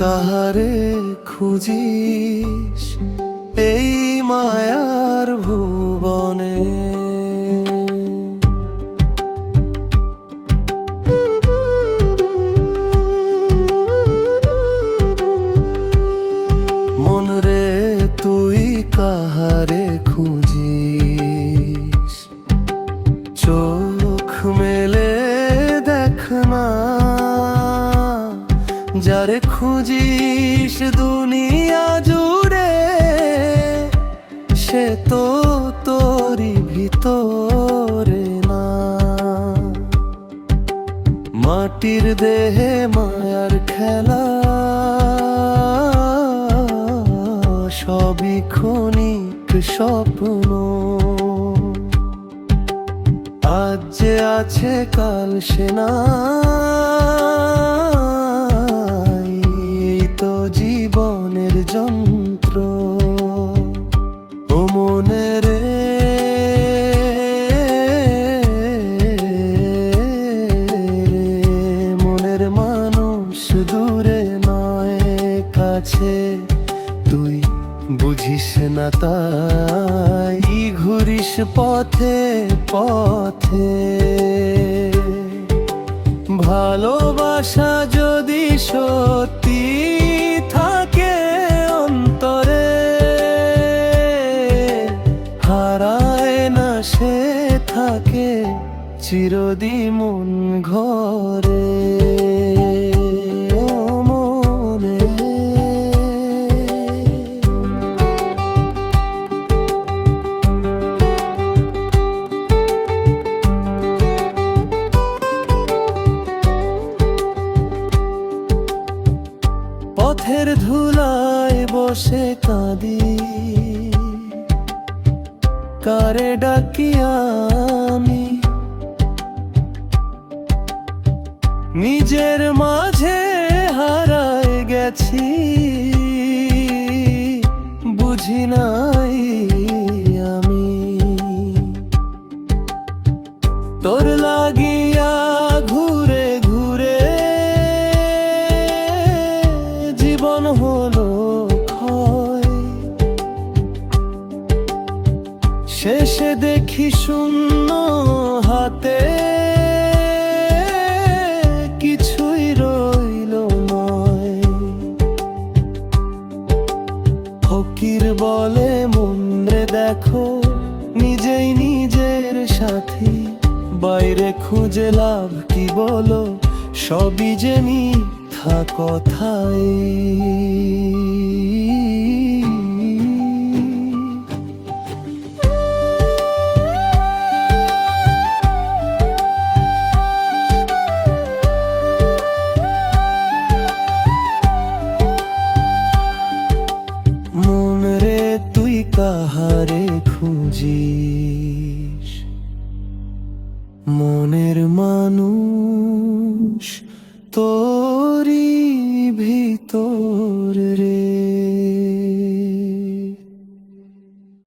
কাহারে খুঁজিস এই মায়ার ভুবনে? মন রে তুই কাহারে খুঁজিস? চোখ মেলে দেখ না, যারে খুঁজিস দুনিয়া জুড়ে সে তো তোরই ভিতরে না। মাটির দেহে মায়ার খেলা, সবই ক্ষণিক স্বপ্ন। আজ যে আছে কাল সে নাই, এই তো জীবনের যন্ত্র। ও মনে রে, মনের মানুষ দূরে নয় কাছে, তুই বুঝিস না তাই ঘুরিস পথে পথে। ভালোবাসা যদি সত্যি থাকে অন্তরে, হারায় না সে থাকে চিরদিন মন ঘরে। পথের ধুলায় বসে কাঁদি, কারে ডাকি আমি? নিজের মাঝে হারায় গেছি, বুঝি নাই আমি। তোর লাগিয়া ঘুরে ঘুরে জীবন হলো ক্ষয়, শেষে দেখি শূন্য হাতে কিছুই রইল নয়। ফকির বলে মন রে দেখো নিজেই নিজের সাথী, বাইরে খুঁজে লাভ কি বলো, সবই যে মিথ্যা কথাই।